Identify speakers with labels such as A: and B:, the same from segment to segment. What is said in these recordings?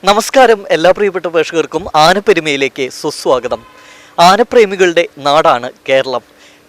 A: നമസ്കാരം എല്ലാ പ്രിയപ്പെട്ട പ്രേക്ഷകർക്കും ആനപ്പെരുമയിലേക്ക് സുസ്വാഗതം. ആനപ്രേമികളുടെ നാടാണ് കേരളം.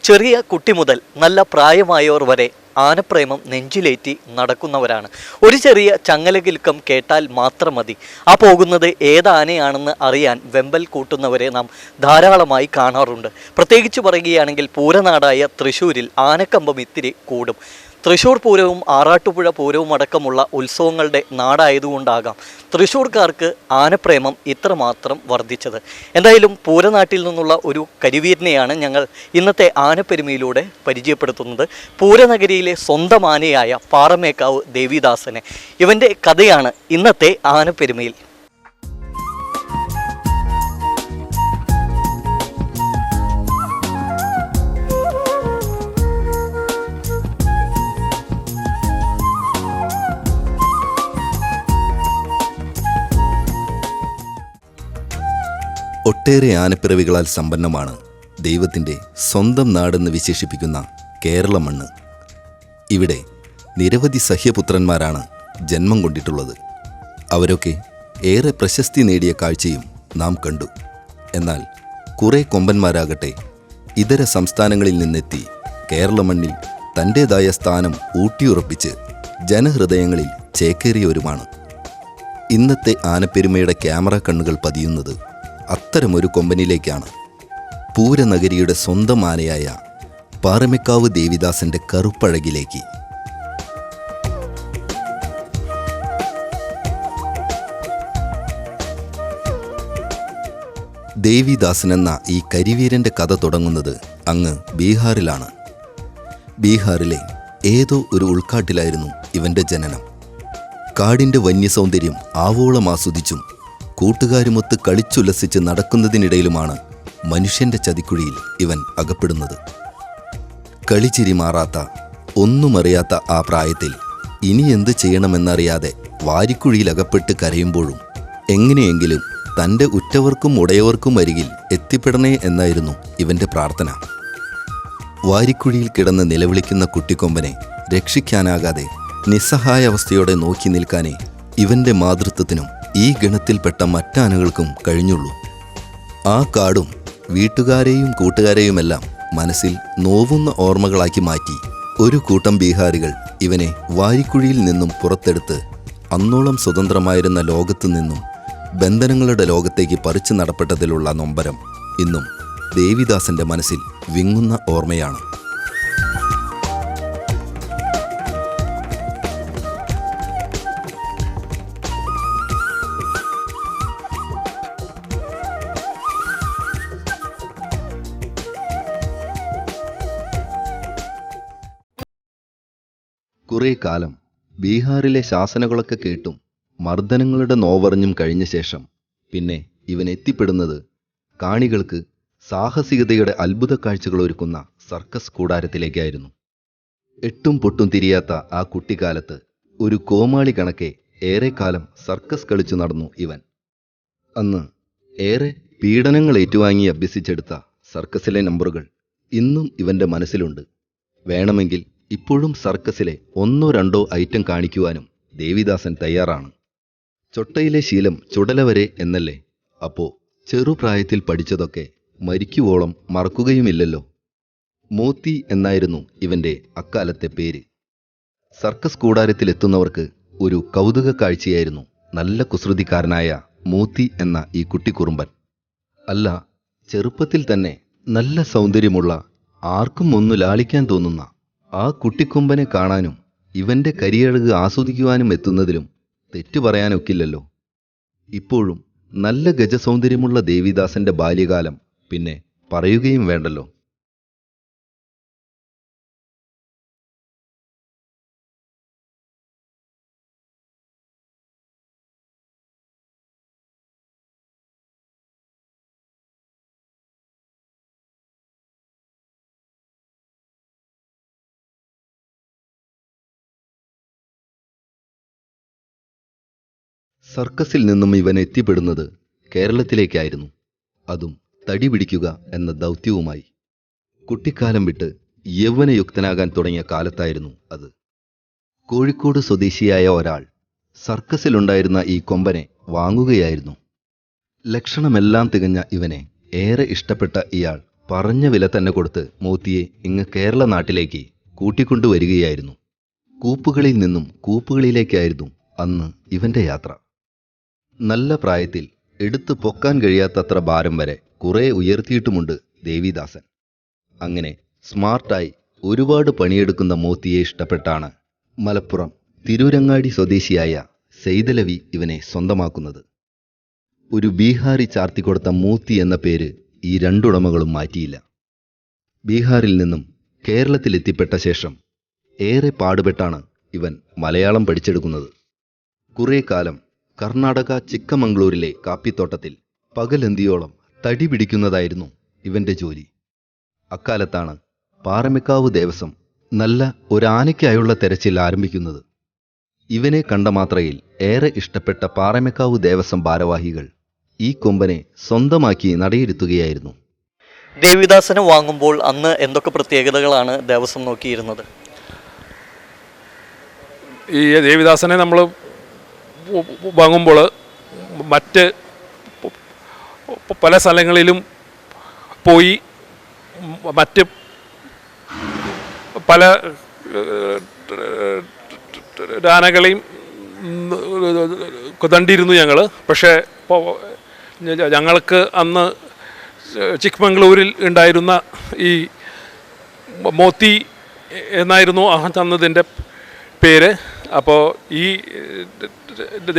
A: ചെറിയ കുട്ടി മുതൽ നല്ല പ്രായമായവർ വരെ ആനപ്രേമം നെഞ്ചിലേറ്റി നടക്കുന്നവരാണ്. ഒരു ചെറിയ ചങ്ങലകിൽക്കം കേട്ടാൽ മാത്രം മതി ആ പോകുന്നത് ഏതാനയാണെന്ന് അറിയാൻ വെമ്പൽ കൂട്ടുന്നവരെ നാം ധാരാളമായി കാണാറുണ്ട്. പ്രത്യേകിച്ച് പറയുകയാണെങ്കിൽ പൂരനാടായ തൃശ്ശൂരിൽ ആനക്കമ്പം ഇത്തിരി കൂടും. തൃശ്ശൂർ പൂരവും ആറാട്ടുപുഴ പൂരവും അടക്കമുള്ള ഉത്സവങ്ങളുടെ നാടായതുകൊണ്ടാകാം തൃശ്ശൂർക്കാർക്ക് ആനപ്രേമം ഇത്രമാത്രം വർദ്ധിച്ചത്. എന്തായാലും പൂരനാട്ടിൽ നിന്നുള്ള ഒരു കരിവീരനെയാണ് ഞങ്ങൾ ഇന്നത്തെ ആനപ്പെരുമയിലൂടെ പരിചയപ്പെടുത്തുന്നത്. പൂരനഗരിയിലെ സ്വന്തം ആനയായ പാറമേക്കാവ് ദേവിദാസനെ. ഇവൻ്റെ കഥയാണ് ഇന്നത്തെ ആനപ്പെരുമയിൽ.
B: ഒട്ടേറെ ആനപ്പിറവികളാൽ സമ്പന്നമാണ് ദൈവത്തിൻ്റെ സ്വന്തം നാടെന്ന് വിശേഷിപ്പിക്കുന്ന കേരള മണ്ണ്. ഇവിടെ നിരവധി സഹ്യപുത്രന്മാരാണ് ജന്മം കൊണ്ടിട്ടുള്ളത്. അവരൊക്കെ ഏറെ പ്രശസ്തി നേടിയ കാഴ്ചയും നാം കണ്ടു. എന്നാൽ കുറേ കൊമ്പന്മാരാകട്ടെ ഇതര സംസ്ഥാനങ്ങളിൽ നിന്നെത്തി കേരള മണ്ണിൽ തൻ്റേതായ സ്ഥാനം ഊട്ടിയുറപ്പിച്ച് ജനഹൃദയങ്ങളിൽ ചേക്കേറിയവരുമാണ്. ഇന്നത്തെ ആനപ്പെരുമയുടെ ക്യാമറ കണ്ണുകൾ പതിയുന്നത് അത്തരമൊരു കൊമ്പനിലേക്കാണ്. പൂരനഗരിയുടെ സ്വന്തം ആനയായ പാറമേക്കാവ് ദേവിദാസന്റെ കറുപ്പഴകിലേക്ക്. ദേവിദാസൻ എന്ന ഈ കരിവീരന്റെ കഥ തുടങ്ങുന്നത് അങ്ങ് ബീഹാറിലാണ്. ബീഹാറിലെ ഏതോ ഒരു ഉൾക്കാട്ടിലായിരുന്നു ഇവന്റെ ജനനം. കാടിന്റെ വന്യസൗന്ദര്യം ആവോളം ആസ്വദിച്ചും കൂട്ടുകാരുമൊത്ത് കളിച്ചുല്ലസിച്ച് നടക്കുന്നതിനിടയിലുമാണ് മനുഷ്യന്റെ ചതിക്കുഴിയിൽ ഇവൻ അകപ്പെടുന്നത്. കളിച്ചിരി മാറാത്ത ഒന്നുമറിയാത്ത ആ പ്രായത്തിൽ ഇനി എന്ത് ചെയ്യണമെന്നറിയാതെ വാരിക്കുഴിയിൽ അകപ്പെട്ട് കരയുമ്പോഴും എങ്ങനെയെങ്കിലും തൻ്റെ ഉറ്റവർക്കും ഉടയവർക്കും അരികിൽ എത്തിപ്പെടണേ എന്നായിരുന്നു ഇവന്റെ പ്രാർത്ഥന. വാരിക്കുഴിയിൽ കിടന്ന് നിലവിളിക്കുന്ന കുട്ടിക്കൊമ്പനെ രക്ഷിക്കാനാകാതെ നിസ്സഹായാവസ്ഥയോടെ നോക്കി നിൽക്കാനേ ഇവന്റെ മാതൃത്വത്തിനും ഈ ഗണത്തിൽപ്പെട്ട മറ്റാനകൾക്കും കഴിഞ്ഞുള്ളൂ. ആ കാടും വീട്ടുകാരെയും കൂട്ടുകാരെയുമെല്ലാം മനസ്സിൽ നോവുന്ന ഓർമ്മകളാക്കി മാറ്റി ഒരു കൂട്ടം ബീഹാരികൾ ഇവനെ വാരിക്കുഴിയിൽ നിന്നും പുറത്തെടുത്ത് അന്നോളം സ്വതന്ത്രമായിരുന്ന ലോകത്തു നിന്നും ബന്ധനങ്ങളുടെ ലോകത്തേക്ക് പറിച്ചു നടപ്പെട്ടതിലുള്ള നൊമ്പരം ഇന്നും ദേവിദാസന്റെ മനസ്സിൽ വിങ്ങുന്ന ഓർമ്മയാണ്. കുറേ കാലം ബീഹാറിലെ ശാസനകളൊക്കെ കേട്ടും മർദ്ദനങ്ങളുടെ നോവറിഞ്ഞും കഴിഞ്ഞ ശേഷം പിന്നെ ഇവൻ എത്തിപ്പെടുന്നത് കാണികൾക്ക് സാഹസികതയുടെ അത്ഭുത കാഴ്ചകൾ ഒരുക്കുന്ന സർക്കസ് കൂടാരത്തിലേക്കായിരുന്നു. എട്ടും പൊട്ടും തിരിയാത്ത ആ കുട്ടിക്കാലത്ത് ഒരു കോമാളി കണക്കെ ഏറെക്കാലം സർക്കസ് കളിച്ചു നടന്നു ഇവൻ. അന്ന് ഏറെ പീഡനങ്ങൾ ഏറ്റുവാങ്ങി അഭ്യസിച്ചെടുത്ത സർക്കസിലെ നമ്പറുകൾ ഇന്നും ഇവന്റെ മനസ്സിലുണ്ട്. വേണമെങ്കിൽ ഇപ്പോഴും സർക്കസിലെ ഒന്നോ രണ്ടോ ഐറ്റം കാണിക്കുവാനും ദേവിദാസൻ തയ്യാറാണ്. ചൊട്ടയിലെ ശീലം ചുടല വരെ എന്നല്ലേ. അപ്പോ ചെറുപ്രായത്തിൽ പഠിച്ചതൊക്കെ മരിക്കുവോളം മറക്കുകയുമില്ലല്ലോ. മോത്തി എന്നായിരുന്നു ഇവന്റെ അക്കാലത്തെ പേര്. സർക്കസ് കൂടാരത്തിലെത്തുന്നവർക്ക് ഒരു കൗതുക കാഴ്ചയായിരുന്നു നല്ല കുസൃതിക്കാരനായ മോത്തി എന്ന ഈ കുട്ടിക്കുറുമ്പൻ. അല്ല, ചെറുപ്പത്തിൽ തന്നെ നല്ല സൗന്ദര്യമുള്ള ആർക്കും ഒന്നു ലാളിക്കാൻ തോന്നുന്ന ആ കുട്ടിക്കൊമ്പനെ കാണാനും ഇവന്റെ കരിയഴക് ആസ്വദിക്കുവാനും എത്തുന്നതിലും തെറ്റു പറയാനൊക്കില്ലല്ലോ. ഇപ്പോഴും നല്ല ഗജസൗന്ദര്യമുള്ള ദേവിദാസന്റെ ബാല്യകാലം പിന്നെ പറയുകയും വേണ്ടല്ലോ. സർക്കസിൽ നിന്നും ഇവൻ എത്തിപ്പെടുന്നത് കേരളത്തിലേക്കായിരുന്നു. അതും തടി പിടിക്കുക എന്ന ദൗത്യവുമായി. കുട്ടിക്കാലം വിട്ട് യൗവനയുക്തനാകാൻ തുടങ്ങിയ കാലത്തായിരുന്നു അത്. കോഴിക്കോട് സ്വദേശിയായ ഒരാൾ സർക്കസിലുണ്ടായിരുന്ന ഈ കൊമ്പനെ വാങ്ങുകയായിരുന്നു. ലക്ഷണമെല്ലാം തികഞ്ഞ ഇവനെ ഏറെ ഇഷ്ടപ്പെട്ട ഇയാൾ പറഞ്ഞ വില തന്നെ കൊടുത്ത് മോത്തിയെ ഇങ്ങ് കേരള നാട്ടിലേക്ക് കൂട്ടിക്കൊണ്ടുവരികയായിരുന്നു. കൂപ്പുകളിൽ നിന്നും കൂപ്പുകളിലേക്കായിരുന്നു അന്ന് ഇവന്റെ യാത്ര. നല്ല പ്രായത്തിൽ എടുത്തു പൊക്കാൻ കഴിയാത്തത്ര ഭാരം വരെ കുറെ ഉയർത്തിയിട്ടുമുണ്ട് ദേവിദാസൻ. അങ്ങനെ സ്മാർട്ടായി ഒരുപാട് പണിയെടുക്കുന്ന മോത്തിയെ ഇഷ്ടപ്പെട്ടാണ് മലപ്പുറം തിരൂരങ്ങാടി സ്വദേശിയായ സെയ്തലവി ഇവനെ സ്വന്തമാക്കുന്നത്. ഒരു ബീഹാറി ചാർത്തിക്കൊടുത്ത മൂത്തി എന്ന പേര് ഈ രണ്ടുടമകളും മാറ്റിയില്ല. ബീഹാറിൽ നിന്നും കേരളത്തിലെത്തിപ്പെട്ട ശേഷം ഏറെ പാടുപെട്ടാണ് ഇവൻ മലയാളം പഠിച്ചെടുക്കുന്നത്. കുറേ കാലം കർണാടക ചിക്കമംഗ്ലൂരിലെ കാപ്പിത്തോട്ടത്തിൽ പകലന്തിയോളം തടി പിടിക്കുന്നതായിരുന്നു ഇവന്റെ ജോലി. അക്കാലത്താണ് പാറമേക്കാവ് ദേവസ്വം നല്ല ഒരാനയ്ക്കായുള്ള തെരച്ചിൽ ആരംഭിക്കുന്നത്. ഇവനെ കണ്ട മാത്രയിൽ ഏറെ ഇഷ്ടപ്പെട്ട പാറമേക്കാവ് ദേവസ്വം ഭാരവാഹികൾ ഈ കൊമ്പനെ സ്വന്തമാക്കി നടയിരുത്തുകയായിരുന്നു.
A: ദേവിദാസനെ വാങ്ങുമ്പോൾ അന്ന് എന്തൊക്കെ പ്രത്യേകതകളാണ് ദേവസ്വം നോക്കിയിരുന്നത്?
C: ഈ ദേവിദാസനെ നമ്മൾ വാങ്ങുമ്പോൾ മറ്റ് പല സ്ഥലങ്ങളിലും പോയി മറ്റ് പല ആനകളെയും കണ്ടിരുന്നു ഞങ്ങൾ. പക്ഷേ ഞങ്ങൾക്ക് അന്ന് ചിക്മംഗ്ലൂരിൽ ഉണ്ടായിരുന്ന ഈ മോത്തി എന്നായിരുന്നു അന്നതിൻ്റെ പേര്. അപ്പോൾ ഈ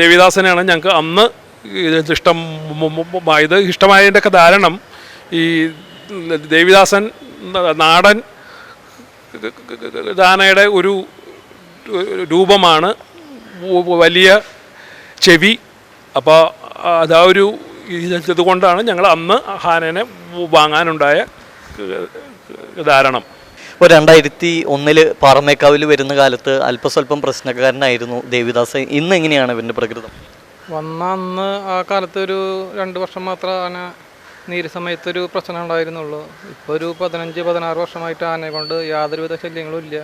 C: ദേവിദാസനെയാണ് ഞങ്ങൾക്ക് അന്ന് ഇഷ്ടമായതിൻ്റെയൊക്കെ കാരണം ഈ ദേവിദാസൻ നാടൻ ദാനയുടെ ഒരു രൂപമാണ്, വലിയ ചെവി. അപ്പോൾ അതാ ഒരു ഇതുകൊണ്ടാണ് ഞങ്ങൾ അന്ന് ആനേനെ വാങ്ങാനുണ്ടായ ധാരണം.
A: ഇപ്പോൾ 2001 പാറമേക്കാവിൽ വരുന്ന കാലത്ത് അല്പസ്വല്പം പ്രശ്നക്കാരനായിരുന്നു ദേവിദാസൻ. ഇന്ന് എങ്ങനെയാണ് ഇവൻ്റെ പ്രകൃതം?
D: വന്ന അന്ന് ആ കാലത്ത് ഒരു 2 വർഷം മാത്രം ആന നീര് സമയത്തൊരു പ്രശ്നം ഉണ്ടായിരുന്നുള്ളൂ. ഇപ്പോൾ ഒരു 15-16 വർഷമായിട്ട് ആനയെ കൊണ്ട് യാതൊരുവിധ ശല്യങ്ങളും ഇല്ല.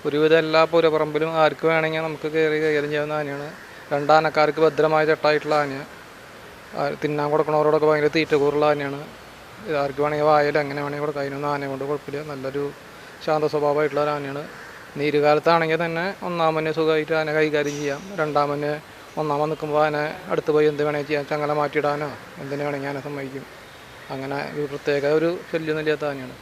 D: ഒരുവിധം എല്ലാ പൂരപ്പറമ്പിലും ആർക്ക് വേണമെങ്കിൽ നമുക്ക് കൈകാര്യം ചെയ്യാവുന്ന ആനയാണ്. 2 ആനക്കാർക്ക് ഭദ്രമായ ചട്ടായിട്ടുള്ള ആനയാണ്. തിന്നാൻ കൊടുക്കണവരോടൊക്കെ ഭയങ്കര തീറ്റ കൂറുള്ള ആനയാണ്. ആർക്ക് വേണമെങ്കിൽ വായൽ എങ്ങനെ വേണമെങ്കിൽ കൊടുക്കാം. അതിനൊന്നും ആനയെ കൊണ്ട് കുഴപ്പമില്ല. നല്ലൊരു ശാന്ത സ്വഭാവമായിട്ടുള്ള ഒരു ആനയാണ്. നീരുകാലത്താണെങ്കിൽ തന്നെ ഒന്നാമനെ സുഖമായിട്ട് ആന കൈകാര്യം ചെയ്യാം. രണ്ടാമനെ ഒന്നാമൻ നിൽക്കുമ്പോൾ ആന അടുത്ത് പോയി എന്ത് വേണമെങ്കിൽ ചെയ്യാം, ചങ്ങല മാറ്റിയിടാനോ എന്തിനു വേണമെങ്കിൽ ആന സമ്മതിക്കും. അങ്ങനെ ഒരു പ്രത്യേക ഒരു ശല്യമൊന്നുമില്ലാത്ത ആനയാണ്.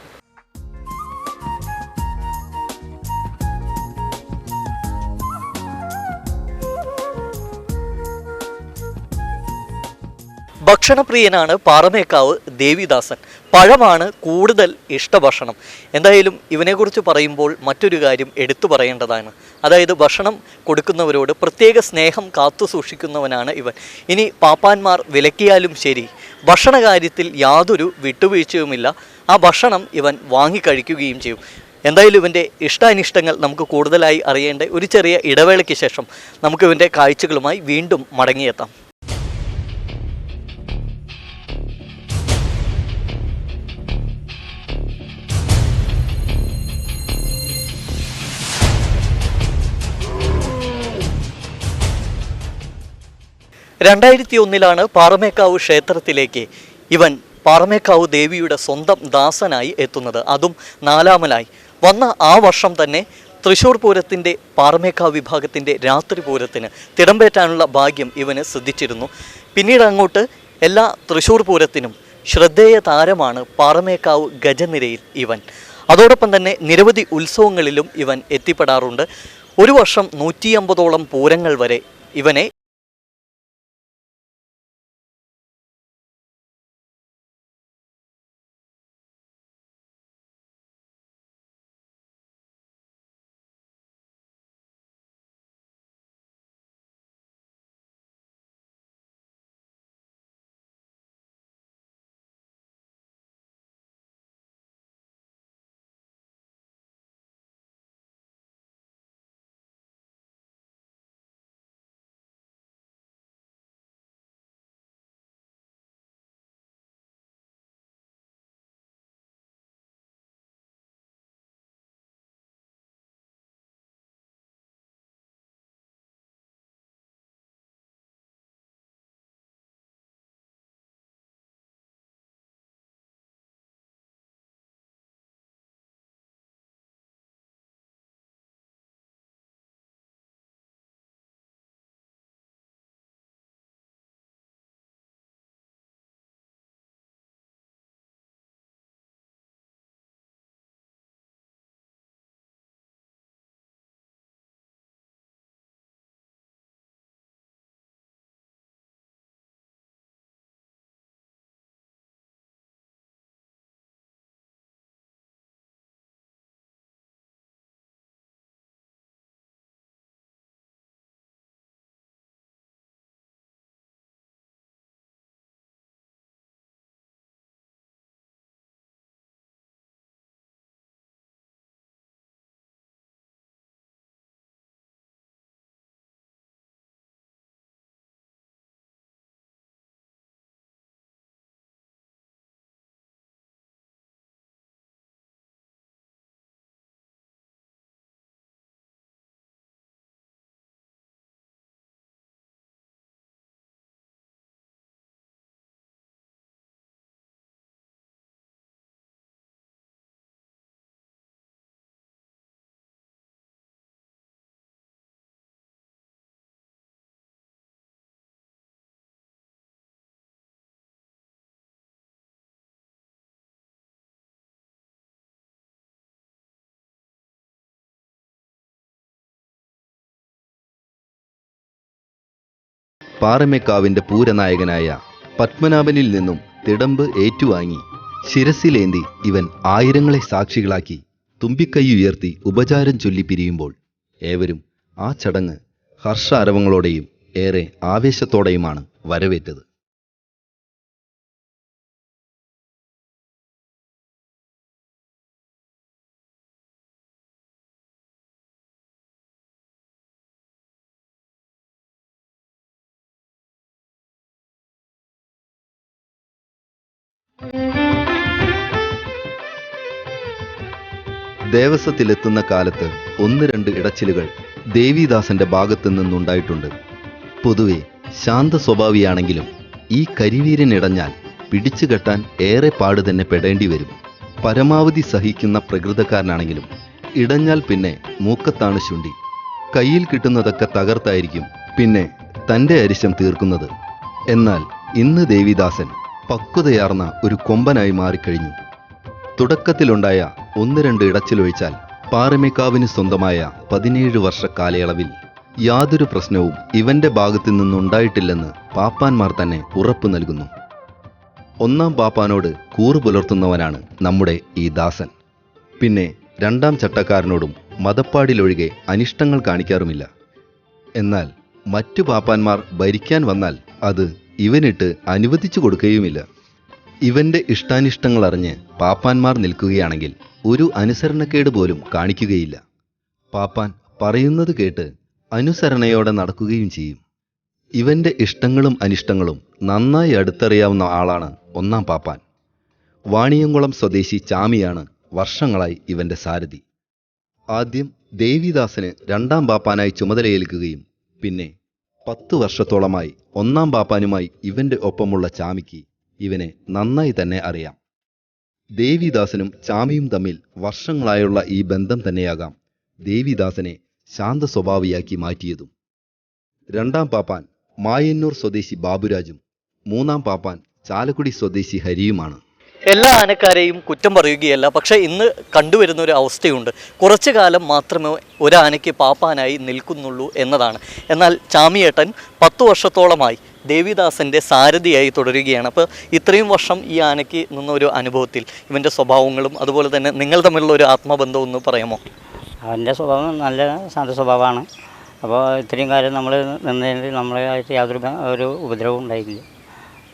A: ഭക്ഷണപ്രിയനാണ് പാറമേക്കാവ് ദേവിദാസൻ. പഴമാണ് കൂടുതൽ ഇഷ്ടഭക്ഷണം. എന്തായാലും ഇവനെക്കുറിച്ച് പറയുമ്പോൾ മറ്റൊരു കാര്യം എടുത്തു പറയേണ്ടതാണ്. അതായത് ഭക്ഷണം കൊടുക്കുന്നവരോട് പ്രത്യേക സ്നേഹം കാത്തു സൂക്ഷിക്കുന്നവനാണ് ഇവൻ. ഇനി പാപ്പാന്മാർ വിലക്കിയാലും ശരി, ഭക്ഷണ കാര്യത്തിൽ യാതൊരു വിട്ടുവീഴ്ചയുമില്ല. ആ ഭക്ഷണം ഇവൻ വാങ്ങിക്കഴിക്കുകയും ചെയ്യും. എന്തായാലും ഇവൻ്റെ ഇഷ്ടാനിഷ്ടങ്ങൾ നമുക്ക് കൂടുതലായി അറിയേണ്ട ഒരു ചെറിയ ഇടവേളയ്ക്ക് ശേഷം നമുക്ക് ഇവൻ്റെ കാഴ്ചകളുമായി വീണ്ടും മടങ്ങിയെത്താം. രണ്ടായിരത്തി 2001 പാറമേക്കാവ് ക്ഷേത്രത്തിലേക്ക് ഇവൻ പാറമേക്കാവ് ദേവിയുടെ സ്വന്തം ദാസനായി എത്തുന്നത്, അതും 4-മനായി. വന്ന ആ വർഷം തന്നെ തൃശ്ശൂർ പൂരത്തിൻ്റെ പാറമേക്കാവ് വിഭാഗത്തിൻ്റെ രാത്രി പൂരത്തിന് തിടമ്പേറ്റാനുള്ള ഭാഗ്യം ഇവന് സിദ്ധിച്ചിരുന്നു. പിന്നീട് അങ്ങോട്ട് എല്ലാ തൃശ്ശൂർ പൂരത്തിനും ശ്രദ്ധേയ താരമാണ് പാറമേക്കാവ് ഗജനിരയിൽ ഇവൻ. അതോടൊപ്പം തന്നെ നിരവധി ഉത്സവങ്ങളിലും ഇവൻ എത്തിപ്പെടാറുണ്ട്. ഒരു വർഷം 150ഓളം പൂരങ്ങൾ വരെ ഇവനെ
B: പാറമേക്കാവിന്റെ പൂരനായകനായ പത്മനാഭനിൽ നിന്നും തിടമ്പ് ഏറ്റുവാങ്ങി ശിരസിലേന്തി ഇവൻ ആയിരങ്ങളെ സാക്ഷികളാക്കി തുമ്പിക്കൈയുയർത്തി ഉപചാരം ചൊല്ലി പിരിയുമ്പോൾ ഏവരും ആ ചടങ്ങ് ഹർഷാരവങ്ങളോടെയും ഏറെ ആവേശത്തോടെയുമാണ് വരവേറ്റത്. ദേവസ്വത്തിലെത്തുന്ന കാലത്ത് 1-2 ഇടച്ചിലുകൾ ദേവിദാസന്റെ ഭാഗത്തു നിന്നുണ്ടായിട്ടുണ്ട്. പൊതുവെ ശാന്ത സ്വഭാവിയാണെങ്കിലും ഈ കരിവീരനിടഞ്ഞാൽ പിടിച്ചുകെട്ടാൻ ഏറെ പാട് തന്നെ പെടേണ്ടി വരും. പരമാവധി സഹിക്കുന്ന പ്രകൃതക്കാരനാണെങ്കിലും ഇടഞ്ഞാൽ പിന്നെ മൂക്കത്താണ് ശുണ്ടി. കയ്യിൽ കിട്ടുന്നതൊക്കെ തകർത്തായിരിക്കും പിന്നെ തന്റെ അരിശം തീർക്കുന്നത്. എന്നാൽ ഇന്ന് ദേവിദാസൻ പക്വതയാർന്ന ഒരു കൊമ്പനായി മാറിക്കഴിഞ്ഞു. തുടക്കത്തിലുണ്ടായ 1-2 ഇടച്ചിലൊഴിച്ചാൽ പാറമേക്കാവിന് സ്വന്തമായ 17 വർഷ കാലയളവിൽ യാതൊരു പ്രശ്നവും ഇവന്റെ ഭാഗത്തു നിന്നുണ്ടായിട്ടില്ലെന്ന് പാപ്പാന്മാർ തന്നെ ഉറപ്പു നൽകുന്നു. 1-ാം പാപ്പാനോട് കൂറു പുലർത്തുന്നവനാണ് നമ്മുടെ ഈ ദാസൻ. പിന്നെ 2-ാം ചട്ടക്കാരനോടും മതപ്പാടിലൊഴികെ അനിഷ്ടങ്ങൾ കാണിക്കാറുമില്ല. എന്നാൽ മറ്റു പാപ്പാന്മാർ ഭരിക്കാൻ വന്നാൽ അത് ഇവനിട്ട് അനുവദിച്ചു കൊടുക്കുകയുമില്ല. ഇവന്റെ ഇഷ്ടാനിഷ്ടങ്ങൾ അറിഞ്ഞ് പാപ്പാന്മാർ നിൽക്കുകയാണെങ്കിൽ ഒരു അനുസരണക്കേട് പോലും കാണിക്കുകയില്ല. പാപ്പാൻ പറയുന്നത് കേട്ട് അനുസരണയോടെ നടക്കുകയും ചെയ്യും. ഇവന്റെ ഇഷ്ടങ്ങളും അനിഷ്ടങ്ങളും നന്നായി അടുത്തറിയാവുന്ന ആളാണ് 1-ാം പാപ്പാൻ. വാണിയംകുളം സ്വദേശി ചാമിയാണ് വർഷങ്ങളായി ഇവന്റെ സാരഥി. ആദ്യം ദേവിദാസന് 2-ാം പാപ്പാനായി ചുമതലയേൽക്കുകയും പിന്നെ 10 വർഷത്തോളമായി 1-ാം പാപ്പാനുമായി ഇവന്റെ ഒപ്പമുള്ള ചാമിക്ക് ഇവനെ നന്നായി തന്നെ അറിയാം. ദേവിദാസനും ചാമിയും തമ്മിൽ വർഷങ്ങളായുള്ള ഈ ബന്ധം തന്നെയാകാം ദേവിദാസനെ ശാന്ത സ്വഭാവിയാക്കി മാറ്റിയതും. 2-ാം പാപ്പാൻ മായന്നൂർ സ്വദേശി ബാബുരാജും 3-ാം പാപ്പാൻ ചാലക്കുടി സ്വദേശി ഹരിയുമാണ്.
A: എല്ലാ ആനക്കാരെയും കുറ്റം പറയുകയല്ല, പക്ഷേ ഇന്ന് കണ്ടുവരുന്ന ഒരു അവസ്ഥയുണ്ട്. കുറച്ചു കാലം മാത്രമേ ഒരു ആനയ്ക്ക് പാപ്പാനായി നിൽക്കുന്നുള്ളൂ എന്നതാണ്. എന്നാൽ ചാമിയേട്ടൻ 10 വർഷത്തോളമായി ദേവിദാസൻ്റെ സാരഥിയായി തുടരുകയാണ്. അപ്പോൾ ഇത്രയും വർഷം ഈ ആനയ്ക്ക് നിന്നൊരു അനുഭവത്തിൽ ഇവൻ്റെ സ്വഭാവങ്ങളും അതുപോലെ തന്നെ നിങ്ങൾ തമ്മിലുള്ള ഒരു ആത്മബന്ധം ഒന്ന് പറയാമോ?
E: അവൻ്റെ സ്വഭാവം നല്ല ശാന്ത സ്വഭാവമാണ്. അപ്പോൾ ഇത്രയും കാലം നമ്മൾ നിന്നതിൽ നമ്മളായിട്ട് യാതൊരു ഒരു ഉപദ്രവവും ഉണ്ടായില്ല.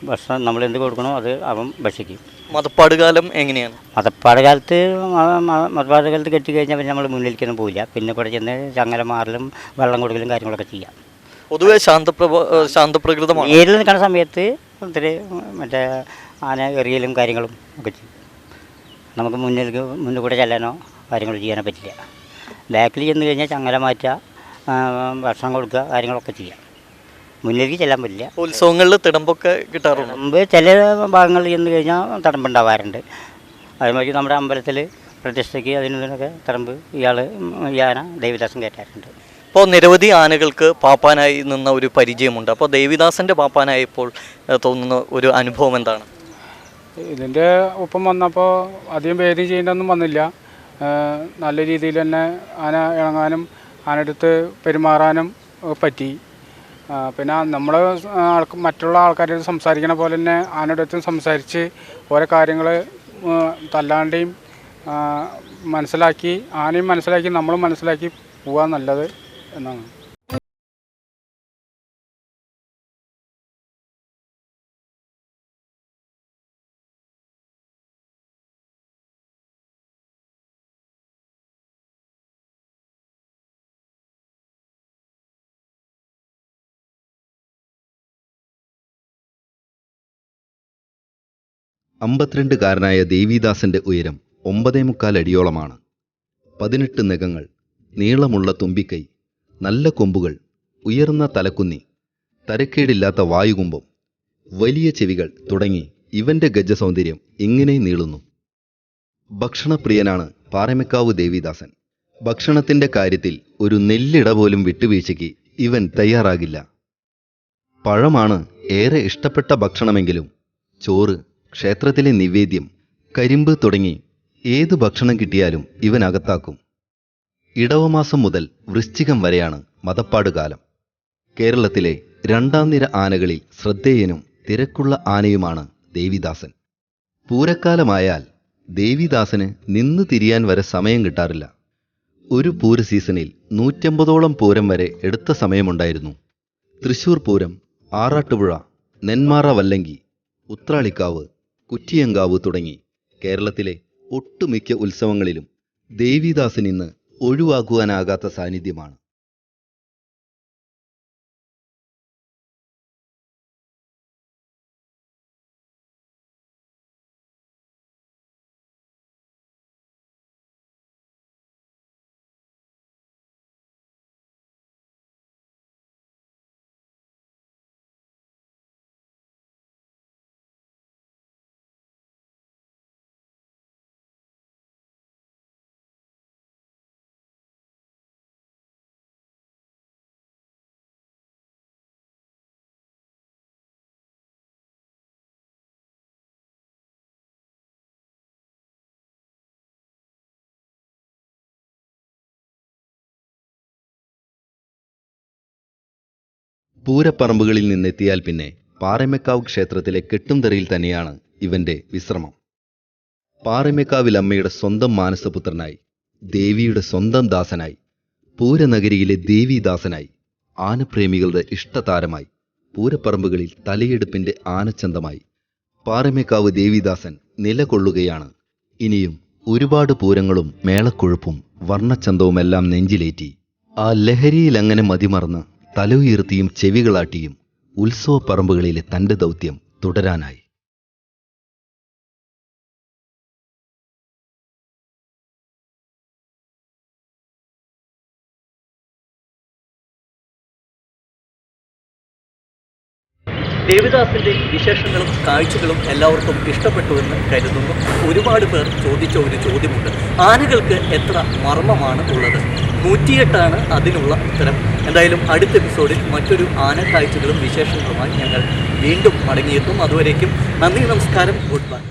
E: ഭക്ഷണം നമ്മളെന്ത് കൊടുക്കണോ അത് അവൻ ഭക്ഷിക്കും.
A: മതപ്പാട് കാലം എങ്ങനെയാണ്?
E: മതപ്പാട് കാലത്ത് കെട്ടി കഴിഞ്ഞാൽ പിന്നെ നമ്മൾ മുന്നിലേക്കൊന്നും പോവില്ല. പിന്നെ കൂടെ ചെന്ന് ചങ്ങല മാറലും വെള്ളം കൊടുക്കലും കാര്യങ്ങളൊക്കെ ചെയ്യാം.
A: പൊതുവെ ശാന്തപ്രകൃതമാണ്.
E: ഏരിൽ നിൽക്കുന്ന സമയത്ത് ഒത്തിരി മറ്റേ ആന എറിയലും കാര്യങ്ങളും ഒക്കെ ചെയ്യും. നമുക്ക് മുന്നിൽ കൂടെ ചെല്ലാനോ കാര്യങ്ങൾ ചെയ്യാനോ പറ്റില്ല. ബാക്കിൽ ചെന്ന് കഴിഞ്ഞാൽ ചങ്ങല മാറ്റുക, ഭക്ഷണം കൊടുക്കുക, കാര്യങ്ങളൊക്കെ ചെയ്യാം. മുന്നിലേക്ക് ചെല്ലാൻ പറ്റില്ല.
A: ഉത്സവങ്ങളിൽ തിടമ്പൊക്കെ കിട്ടാറുണ്ട്.
E: മുമ്പ് ചില ഭാഗങ്ങളിൽ ചെന്ന് കഴിഞ്ഞാൽ തടമ്പുണ്ടാവാറുണ്ട്. അതുമാതിരി നമ്മുടെ അമ്പലത്തിൽ പ്രതിഷ്ഠയ്ക്ക് അതിനൊക്കെ തടമ്പ് ഈ ആന ദേവിദാസൻ കയറ്റാറുണ്ട്.
A: ഇപ്പോൾ നിരവധി ആനകൾക്ക് പാപ്പാനായി നിന്ന ഒരു പരിചയമുണ്ട്. അപ്പോൾ ദേവിദാസൻ്റെ പാപ്പാനായപ്പോൾ തോന്നുന്ന ഒരു അനുഭവം എന്താണ്?
F: ഇതിൻ്റെ ഒപ്പം വന്നപ്പോൾ അധികം ഭേദം ചെയ്യേണ്ടതൊന്നും വന്നില്ല. നല്ല രീതിയിൽ തന്നെ ആന ഇണങ്ങാനും ആനടുത്ത് പെരുമാറാനും പറ്റി. പിന്നെ നമ്മൾ മറ്റുള്ള ആൾക്കാരോട് സംസാരിക്കണ പോലെ തന്നെ ആനടുത്തും സംസാരിച്ച് ഓരോ കാര്യങ്ങൾ തല്ലാണ്ടെയും മനസ്സിലാക്കി ആനയും മനസ്സിലാക്കി നമ്മളും മനസ്സിലാക്കി പോകാൻ നല്ലത് എന്നാണ്.
B: അമ്പത്തിരണ്ടുകാരനായ ദേവിദാസന്റെ ഉയരം 9.25 അടിയോളമാണ്. 18 നഖങ്ങൾ, നീളമുള്ള തുമ്പിക്കൈ, നല്ല കൊമ്പുകൾ, ഉയർന്ന തലക്കുന്നി, തരക്കേടില്ലാത്ത വായുകുംഭം, വലിയ ചെവികൾ തുടങ്ങി ഇവന്റെ ഗജസൗന്ദര്യം ഇങ്ങനെ നീളുന്നു. ഭക്ഷണപ്രിയനാണ് പാറമേക്കാവ് ദേവിദാസൻ. ഭക്ഷണത്തിന്റെ കാര്യത്തിൽ ഒരു നെല്ലിട പോലും വിട്ടുവീഴ്ചയ്ക്ക് ഇവൻ തയ്യാറാകില്ല. പഴമാണ് ഏറെ ഇഷ്ടപ്പെട്ട ഭക്ഷണമെങ്കിലും ചോറ്, ക്ഷേത്രത്തിലെ നിവേദ്യം, കരിമ്പ് തുടങ്ങി ഏതു ഭക്ഷണം കിട്ടിയാലും ഇവൻ അകത്താക്കും. ഇടവമാസം മുതൽ വൃശ്ചികം വരെയാണ് മതപ്പാട് കാലം. കേരളത്തിലെ രണ്ടാം നിര ആനകളിൽ ശ്രദ്ധേയനും തിരക്കുള്ള ആനയുമാണ് ദേവിദാസൻ. പൂരക്കാലമായാൽ ദേവിദാസന് നിന്ന് തിരിയാൻ വരെ സമയം കിട്ടാറില്ല. ഒരു പൂര സീസണിൽ 150ഓളം പൂരം വരെ എടുത്ത സമയമുണ്ടായിരുന്നു. തൃശൂർ പൂരം, ആറാട്ടുപുഴ, നെന്മാറ വല്ലങ്കി, ഉത്രാളിക്കാവ്, കുറ്റിയങ്കാവ് തുടങ്ങി കേരളത്തിലെ ഒട്ടുമിക്ക ഉത്സവങ്ങളിലും ദേവിദാസൻ ഇന്ന് ഒഴിവാക്കുവാനാകാത്ത സാന്നിധ്യമാണ്. പൂരപ്പറമ്പുകളിൽ നിന്നെത്തിയാൽ പിന്നെ പാറമേക്കാവ് ക്ഷേത്രത്തിലെ കെട്ടുംതറയിൽ തന്നെയാണ് ഇവന്റെ വിശ്രമം. പാറമേക്കാവിലമ്മയുടെ സ്വന്തം മാനസപുത്രനായി, ദേവിയുടെ സ്വന്തം ദാസനായി, പൂരനഗരിയിലെ ദേവിദാസനായി, ആനപ്രേമികളുടെ ഇഷ്ടതാരമായി, പൂരപ്പറമ്പുകളിൽ തലയെടുപ്പിന്റെ ആനച്ചന്തമായി പാറമേക്കാവ് ദേവിദാസൻ നിലകൊള്ളുകയാണ്. ഇനിയും ഒരുപാട് പൂരങ്ങളും മേളക്കൊഴുപ്പും വർണ്ണച്ചന്തവുമെല്ലാം നെഞ്ചിലേറ്റി ആ ലഹരിയിലങ്ങനെ മതിമറന്ന് തല ഉയർത്തിയും ചെവികളാട്ടിയും ഉത്സവപ്പറമ്പുകളിലെ തന്റെ ദൗത്യം തുടരാനായി.
A: ദേവിദാസിന്റെ വിശേഷങ്ങളും കാഴ്ചകളും എല്ലാവർക്കും ഇഷ്ടപ്പെട്ടുവെന്ന് കരുതുന്നു. ഒരുപാട് പേർ ചോദിച്ച ഒരു ചോദ്യമുണ്ട്: ആനകൾക്ക് എത്ര മർമ്മമാണ് ഉള്ളത്? 108 അതിനുള്ള ഉത്തരം. എന്തായാലും അടുത്ത എപ്പിസോഡിൽ മറ്റൊരു ആന കാഴ്ചകളും വിശേഷങ്ങളുമായി ഞങ്ങൾ വീണ്ടും മടങ്ങിയെത്തും. അതുവരേക്കും നന്ദി, നമസ്കാരം, ഗുഡ് ബൈ.